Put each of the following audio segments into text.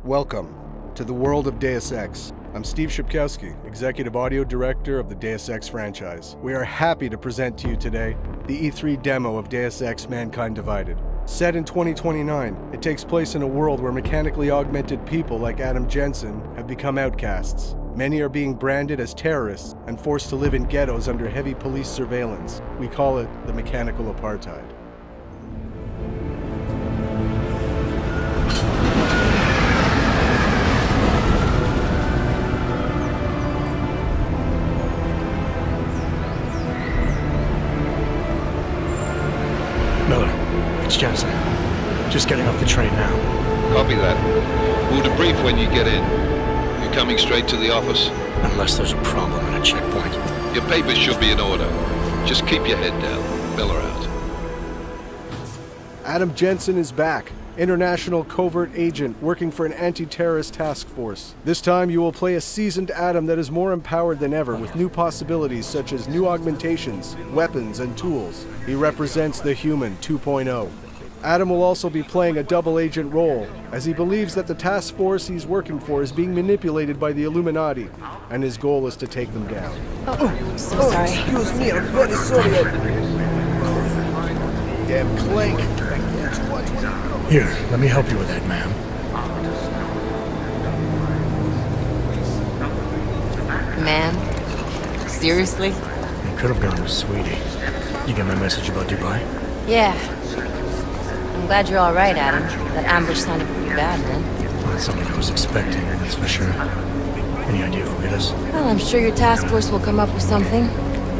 Welcome to the world of Deus Ex. I'm Steve Shipkowski, Executive Audio Director of the Deus Ex franchise. We are happy to present to you today the E3 demo of Deus Ex Mankind Divided. Set in 2029, it takes place in a world where mechanically augmented people like Adam Jensen have become outcasts. Many are being branded as terrorists and forced to live in ghettos under heavy police surveillance. We call it the mechanical apartheid. Miller, it's Jensen. Just getting off the train now. Copy that. We'll debrief when you get in. You're coming straight to the office? Unless there's a problem at a checkpoint. Your papers should be in order. Just keep your head down. Miller out. Adam Jensen is back. International covert agent working for an anti-terrorist task force. This time you will play a seasoned Adam that is more empowered than ever with new possibilities such as new augmentations, weapons, and tools. He represents the Human 2.0. Adam will also be playing a double agent role, as he believes that the task force he's working for is being manipulated by the Illuminati, and his goal is to take them down. So sorry. Excuse me, I'm very sorry. Damn clank. Here, let me help you with that, ma'am. Man? Seriously? You could have gone with Sweetie. You get my message about Dubai? Yeah. I'm glad you're alright, Adam. That ambush sounded pretty bad, man. Not something I was expecting, that's for sure. Any idea who it is? Well, I'm sure your task force will come up with something.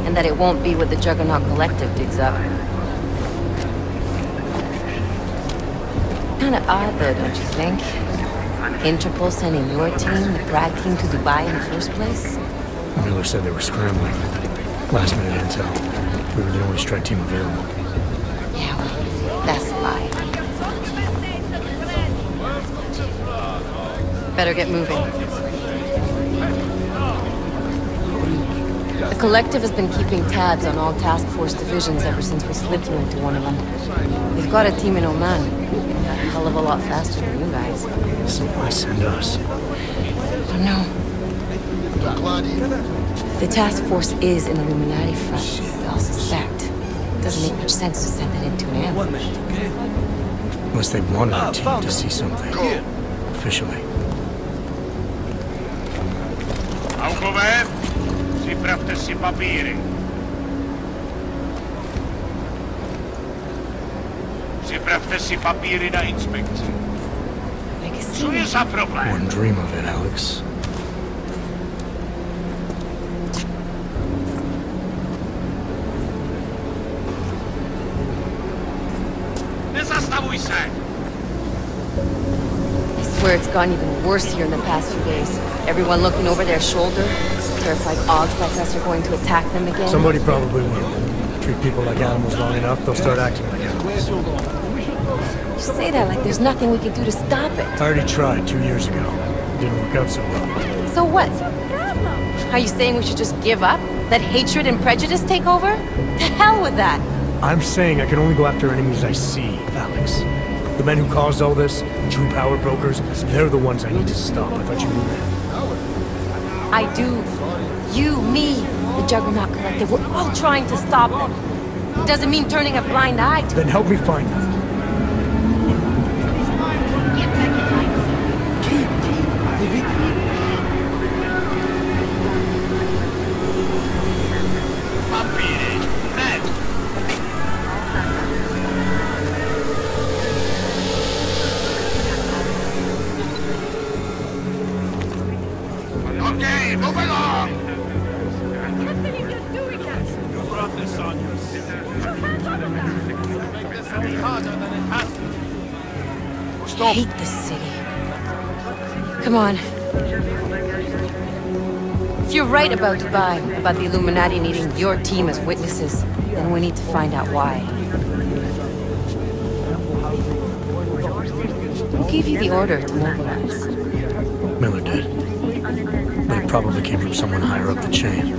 And that it won't be what the Juggernaut Collective digs up. Kinda odd, though, don't you think? Interpol sending your team, the Prague team, to Dubai in the first place? Miller said they were scrambling. Last minute intel. We were the only strike team available. Yeah, well, that's a lie. Better get moving. The Collective has been keeping tabs on all task force divisions ever since we slipped you into one of them. They've got a team in Oman. A hell of a lot faster than you guys. So why send us? I don't know. If the task force is an Illuminati front, we all suspect. It doesn't make much sense to send it into an ambush. Unless they wanted our team to see something. Officially. Alcover, připravte si papíry. Připravte si papíry na inspekci. Co je za problém? Wouldn't dream of it, Alex. Nezastavuj se! I swear it's gotten even worse here in the past few days. Everyone looking over their shoulder. Terrified Augs like us are going to attack them again. Somebody probably will. Treat people like animals long enough, they'll start acting like animals. You say that like there's nothing we can do to stop it. I already tried 2 years ago. It didn't work out so well. So what? Are you saying we should just give up? Let hatred and prejudice take over? To hell with that! I'm saying I can only go after enemies I see, Alex. The men who caused all this, the true power brokers, they're the ones I need to stop. I thought you knew that. I do. You, me, the Juggernaut Collective, we're all trying to stop them. It doesn't mean turning a blind eye to Then help me find them. Okay, move along! You brought this on yourself. Make this any harder than it has to. I hate this city. Come on. If you're right about Dubai, about the Illuminati needing your team as witnesses, then we need to find out why. Who gave you the order to mobilize? Miller did. But it probably came from someone higher up the chain.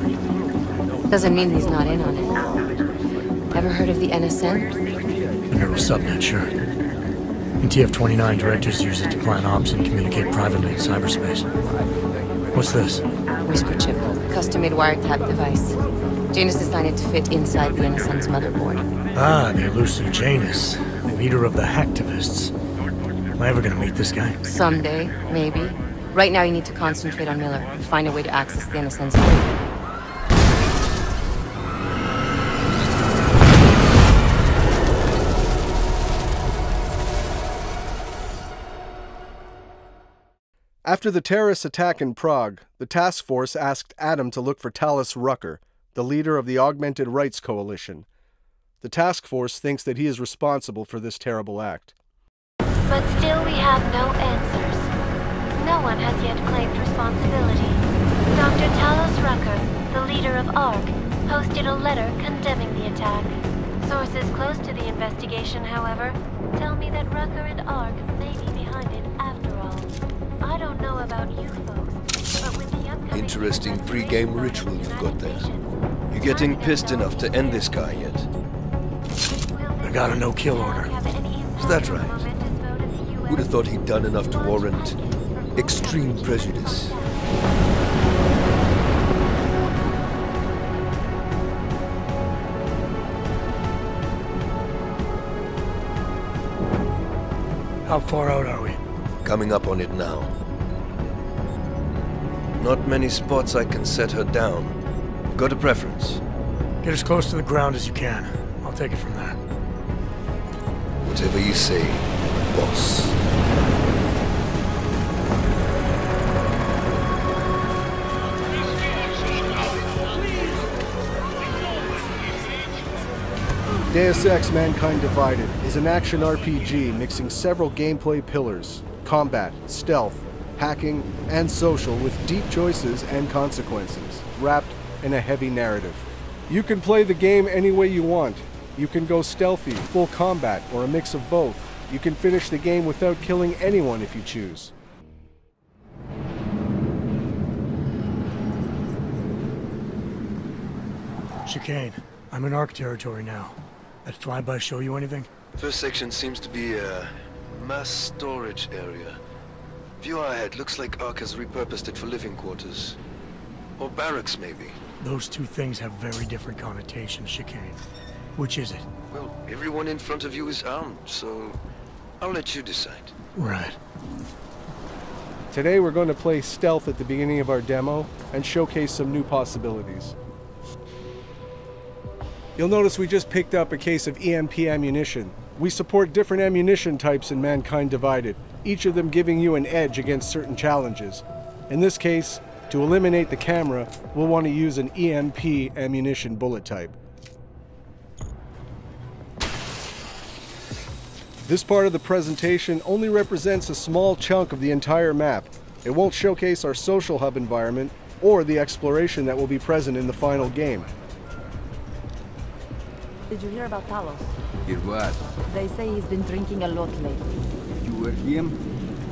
Doesn't mean he's not in on it. Ever heard of the NSN? The neural subnet, sure. In TF-29, directors use it to plan ops and communicate privately in cyberspace. What's this? Whisper chip. Custom-made wiretap device. Janus designed it to fit inside the NSN's motherboard. Ah, the elusive Janus, leader of the hacktivists. Am I ever gonna meet this guy? Someday, maybe. Right now you need to concentrate on Miller and find a way to access the NSN's code. After the terrorist attack in Prague, the task force asked Adam to look for Talos Rucker, the leader of the Augmented Rights Coalition. The task force thinks that he is responsible for this terrible act. But still we have no answers. No one has yet claimed responsibility. Dr. Talos Rucker, the leader of ARC, posted a letter condemning the attack. Sources close to the investigation, however, tell me that Rucker and ARC may be behind it after all. I don't know about you folks, but with the upcoming... Interesting pre-game ritual you've got there. You getting pissed enough to end this guy yet? I got a no-kill order. Is that right? Would have thought he'd done enough to warrant extreme prejudice. How far out are we? Coming up on it now. Not many spots I can set her down. Got a preference? Get as close to the ground as you can. I'll take it from there. Whatever you say, boss. Deus Ex: Mankind Divided is an action RPG mixing several gameplay pillars: combat, stealth, hacking, and social, with deep choices and consequences, wrapped in a heavy narrative. You can play the game any way you want. You can go stealthy, full combat, or a mix of both. You can finish the game without killing anyone if you choose. Chicane, I'm in ARC territory now. That flyby show you anything? First section seems to be a mass storage area. View ahead, looks like ARC has repurposed it for living quarters. Or barracks, maybe. Those two things have very different connotations, Chicane. Which is it? Well, everyone in front of you is armed, so I'll let you decide. Right. Today we're going to play stealth at the beginning of our demo and showcase some new possibilities. You'll notice we just picked up a case of EMP ammunition. We support different ammunition types in Mankind Divided, each of them giving you an edge against certain challenges. In this case, to eliminate the camera, we'll want to use an EMP ammunition bullet type. This part of the presentation only represents a small chunk of the entire map. It won't showcase our social hub environment or the exploration that will be present in the final game. Did you hear about Talos? Hear what? They say he's been drinking a lot lately. You were him?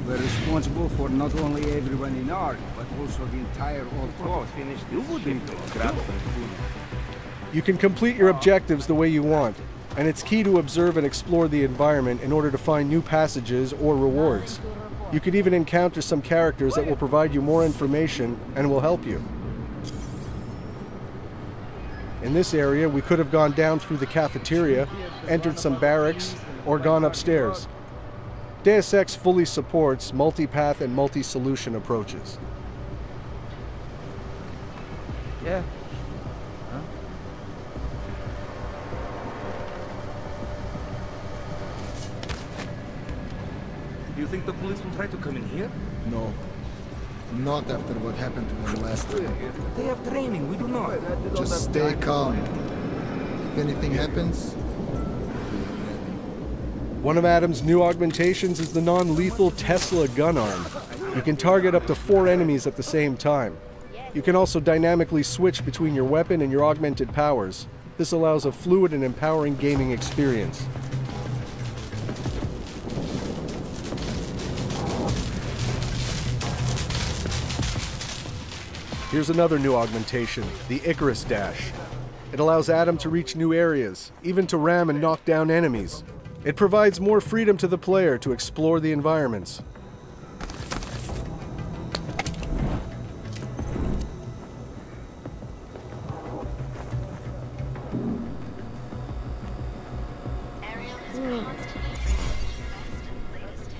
We're responsible for not only everyone in ARC, but also the entire old code. You wouldn't grab food. You can complete your objectives the way you want, and it's key to observe and explore the environment in order to find new passages or rewards. You could even encounter some characters that will provide you more information and will help you. In this area, we could have gone down through the cafeteria, entered some barracks, or gone upstairs. Deus Ex fully supports multi-path and multi-solution approaches. Yeah. Do you think the police will try to come in here? No. Not after what happened to them last time. They have training, we do not. Just stay calm. If anything happens, One of Adam's new augmentations is the non-lethal Tesla gun arm. You can target up to 4 enemies at the same time. You can also dynamically switch between your weapon and your augmented powers. This allows a fluid and empowering gaming experience. Here's another new augmentation, the Icarus Dash. It allows Adam to reach new areas, even to ram and knock down enemies. It provides more freedom to the player to explore the environments.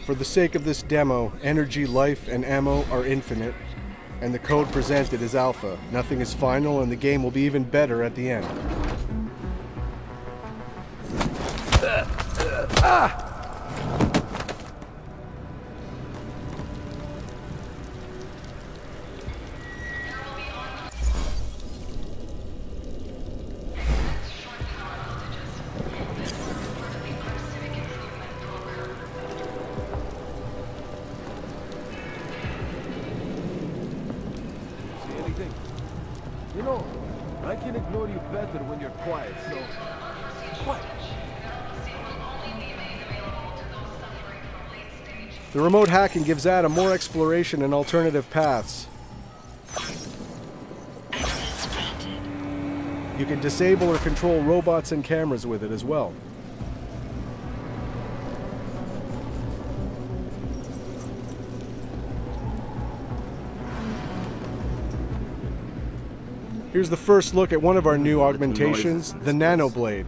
For the sake of this demo, energy, life, and ammo are infinite, and the code presented is alpha. Nothing is final, and the game will be even better at the end. You know, I can ignore you better when you're quiet, so... What? The remote hacking gives Adam more exploration and alternative paths. You can disable or control robots and cameras with it as well. Here's the first look at one of our new augmentations, the Nanoblade.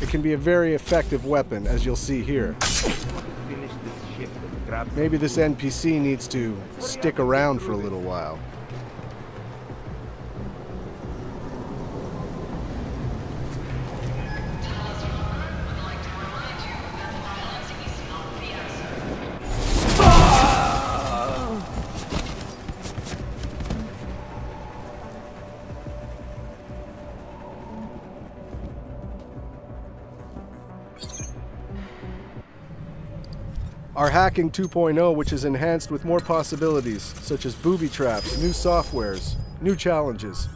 It can be a very effective weapon, as you'll see here. Maybe this NPC needs to stick around for a little while. Our Hacking 2.0, which is enhanced with more possibilities, such as booby traps, new softwares, new challenges.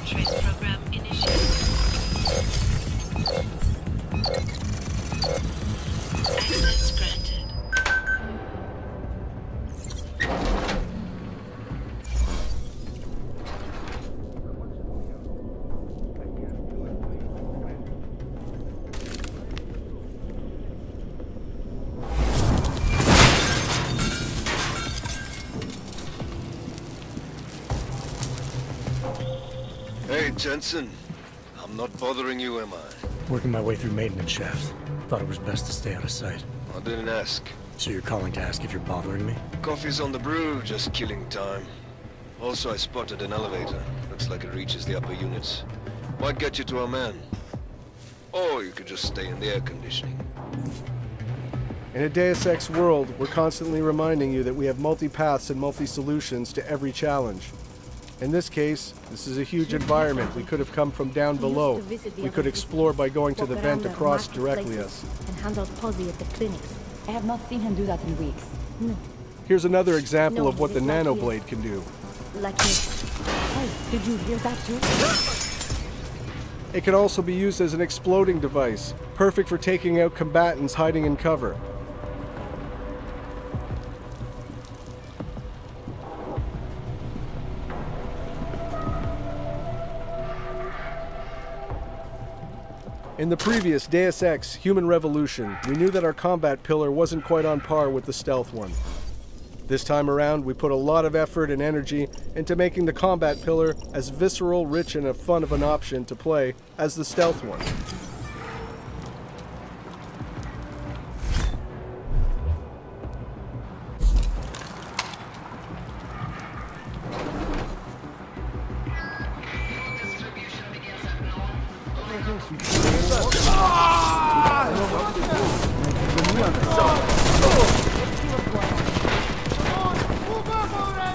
Trace program initiated. Access granted. Hey, Jensen. I'm not bothering you, am I? Working my way through maintenance shafts. Thought it was best to stay out of sight. I didn't ask. So you're calling to ask if you're bothering me? Coffee's on the brew, just killing time. Also, I spotted an elevator. Looks like it reaches the upper units. Might get you to our man. Or you could just stay in the air conditioning. In a Deus Ex world, we're constantly reminding you that we have multi-paths and multi-solutions to every challenge. In this case, this is a huge environment. We could have come from down below. We could explore by going to the vent across directly us. And handle Posy at the clinics. I have not seen him do that in weeks. No. Here's another example of what the Nanoblade can do. Like this. Hey, did you hear that too? It can also be used as an exploding device, perfect for taking out combatants hiding in cover. In the previous Deus Ex Human Revolution, we knew that our combat pillar wasn't quite on par with the stealth one. This time around, we put a lot of effort and energy into making the combat pillar as visceral, rich, and fun of an option to play as the stealth one.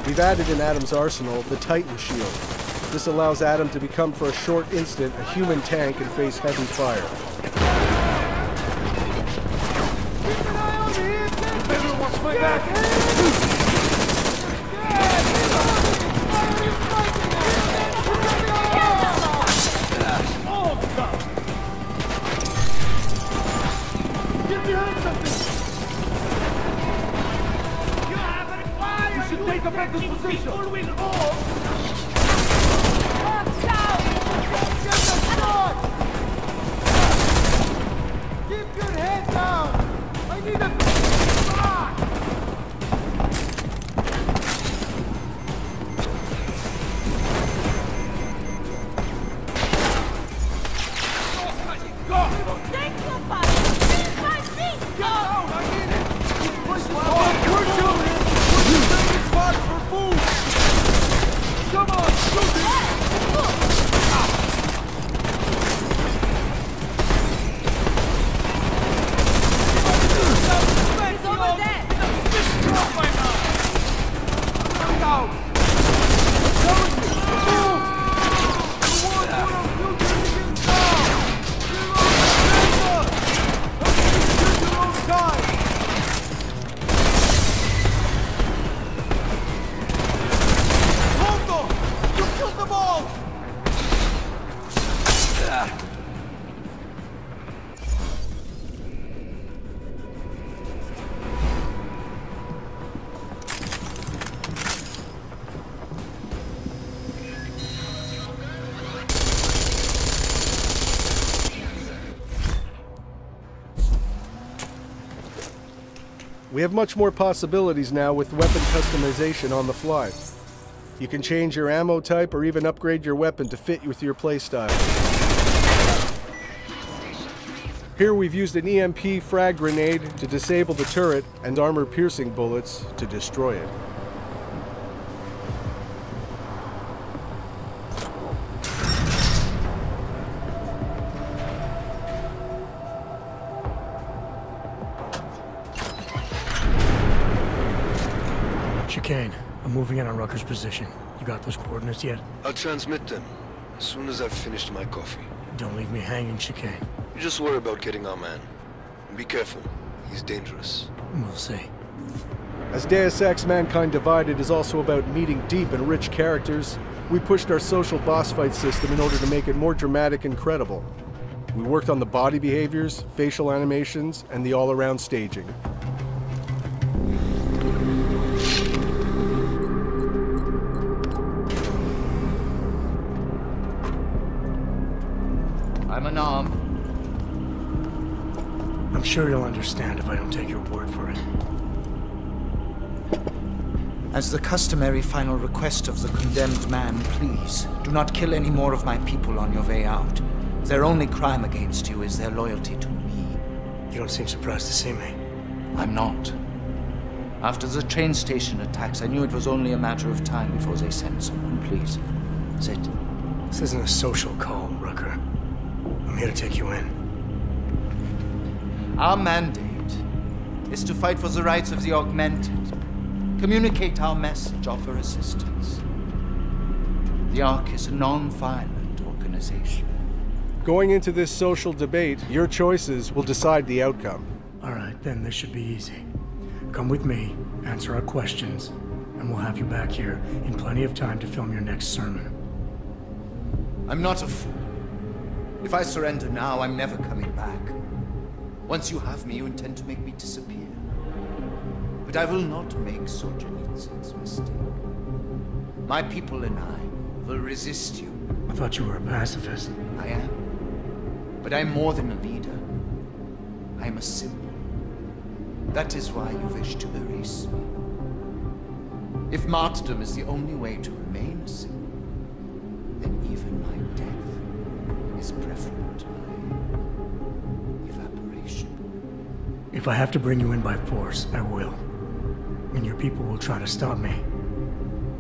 We've added in Adam's arsenal the Titan Shield. This allows Adam to become for a short instant a human tank and face heavy fire. Take a better position! We have much more possibilities now with weapon customization on the fly. You can change your ammo type or even upgrade your weapon to fit with your playstyle. Here we've used an EMP frag grenade to disable the turret and armor-piercing bullets to destroy it. Chicane, I'm moving in on Rucker's position. You got those coordinates yet? I'll transmit them as soon as I've finished my coffee. Don't leave me hanging, Chicane. You just worry about getting our man. And be careful. He's dangerous. We'll see. As Deus Ex Mankind Divided is also about meeting deep and rich characters, we pushed our social boss fight system in order to make it more dramatic and credible. We worked on the body behaviors, facial animations, and the all-around staging. I'm unarmed. I'm sure you'll understand if I don't take your word for it. As the customary final request of the condemned man, please, do not kill any more of my people on your way out. Their only crime against you is their loyalty to me. You don't seem surprised to see me. I'm not. After the train station attacks, I knew it was only a matter of time before they sent someone. Please, sit. This isn't a social call, Rucker. I'm here to take you in. Our mandate is to fight for the rights of the augmented. Communicate our message, offer assistance. The Ark is a non-violent organization. Going into this social debate, your choices will decide the outcome. All right, then this should be easy. Come with me, answer our questions, and we'll have you back here in plenty of time to film your next sermon. I'm not a fool. If I surrender now, I'm never coming back. Once you have me, you intend to make me disappear. But I will not make Solzhenitsyn's mistake. My people and I will resist you. I thought you were a pacifist. I am. But I'm more than a leader. I'm a symbol. That is why you wish to erase me. If martyrdom is the only way to remain a symbol, then even my death is preferable to my evaporation. If I have to bring you in by force, I will. And your people will try to stop me.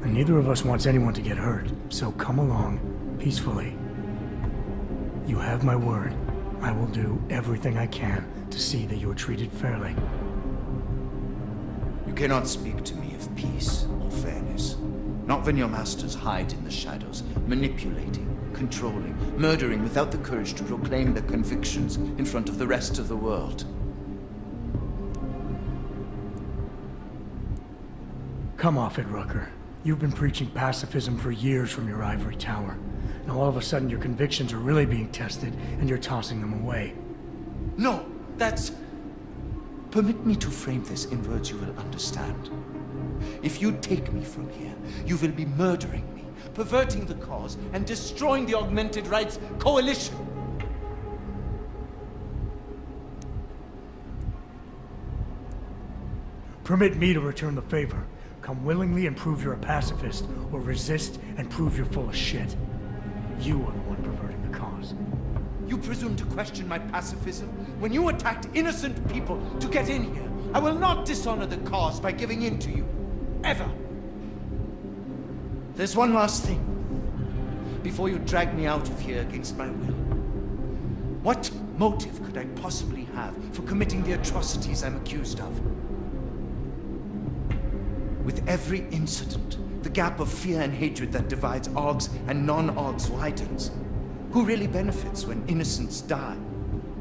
And neither of us wants anyone to get hurt, so come along, peacefully. You have my word. I will do everything I can to see that you are treated fairly. You cannot speak to me of peace or fairness. Not when your masters hide in the shadows, manipulating, controlling, murdering without the courage to proclaim their convictions in front of the rest of the world. Come off it, Rucker. You've been preaching pacifism for years from your ivory tower. Now all of a sudden your convictions are really being tested, and you're tossing them away. No, that's... Permit me to frame this in words you will understand. If you take me from here, you will be murdering me, perverting the cause, and destroying the Augmented Rights Coalition. Permit me to return the favor. Come willingly and prove you're a pacifist, or resist and prove you're full of shit. You are the one perverting the cause. You presume to question my pacifism when you attacked innocent people to get in here. I will not dishonor the cause by giving in to you. Ever. There's one last thing. before you drag me out of here against my will. What motive could I possibly have for committing the atrocities I'm accused of? With every incident, the gap of fear and hatred that divides Augs and non-Augs widens. Who really benefits when innocents die?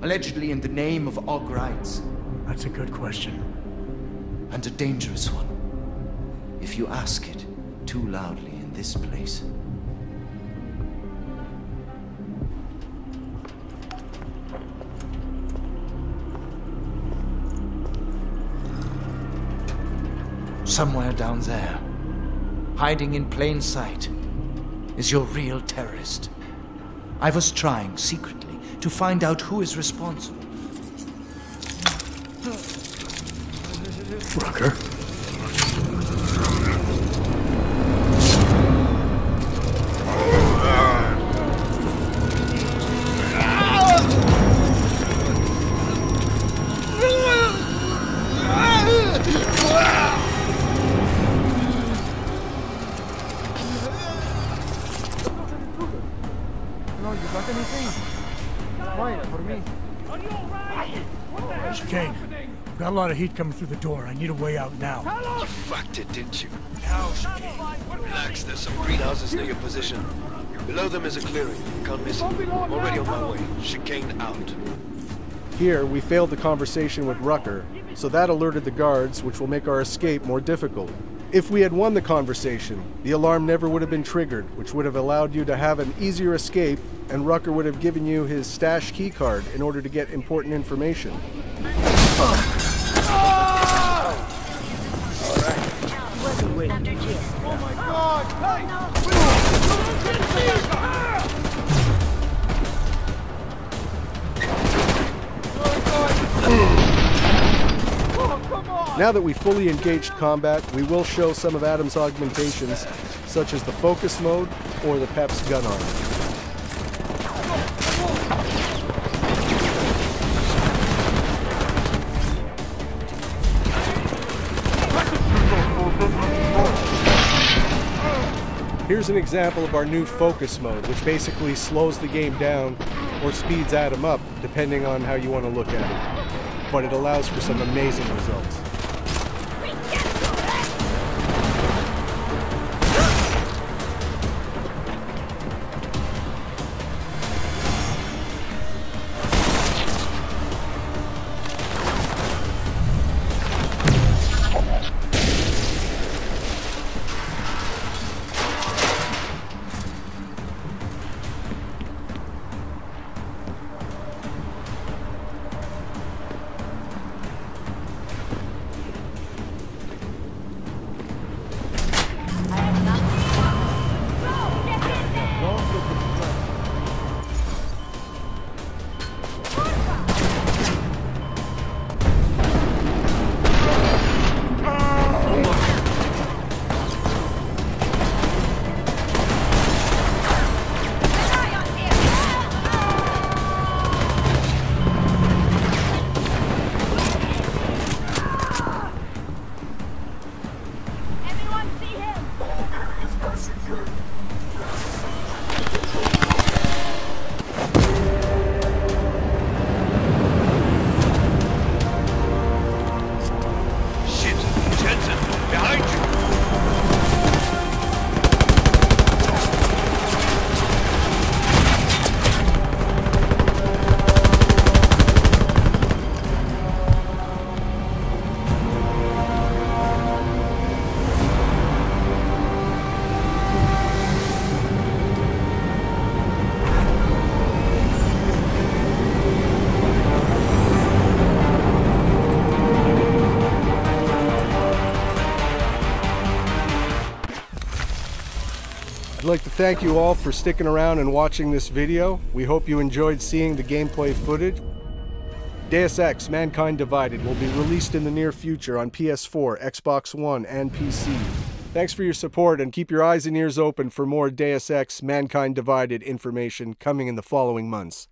Allegedly in the name of Aug rights. That's a good question. And a dangerous one, if you ask it too loudly in this place. Somewhere down there, hiding in plain sight, is your real terrorist. I was trying secretly to find out who is responsible. Rucker? Chicane, I've got a lot of heat coming through the door. I need a way out now. You fucked it, didn't you? Now, Chicane. Relax, there's some greenhouses near your position. Below them is a clearing. You can't miss it. I'm already on my way. Chicane out. Here, we failed the conversation with Rucker, so that alerted the guards, which will make our escape more difficult. If we had won the conversation, the alarm never would have been triggered, which would have allowed you to have an easier escape, and Rucker would have given you his stash keycard in order to get important information. Now that we fully engaged combat, we will show some of Adam's augmentations, such as the focus mode or the PEP's gun arm. Here's an example of our new focus mode, which basically slows the game down or speeds Adam up, depending on how you want to look at it. But it allows for some amazing results. I'd like to thank you all for sticking around and watching this video. We hope you enjoyed seeing the gameplay footage. Deus Ex: Mankind Divided will be released in the near future on PS4, Xbox One, and PC. Thanks for your support, and keep your eyes and ears open for more Deus Ex: Mankind Divided information coming in the following months.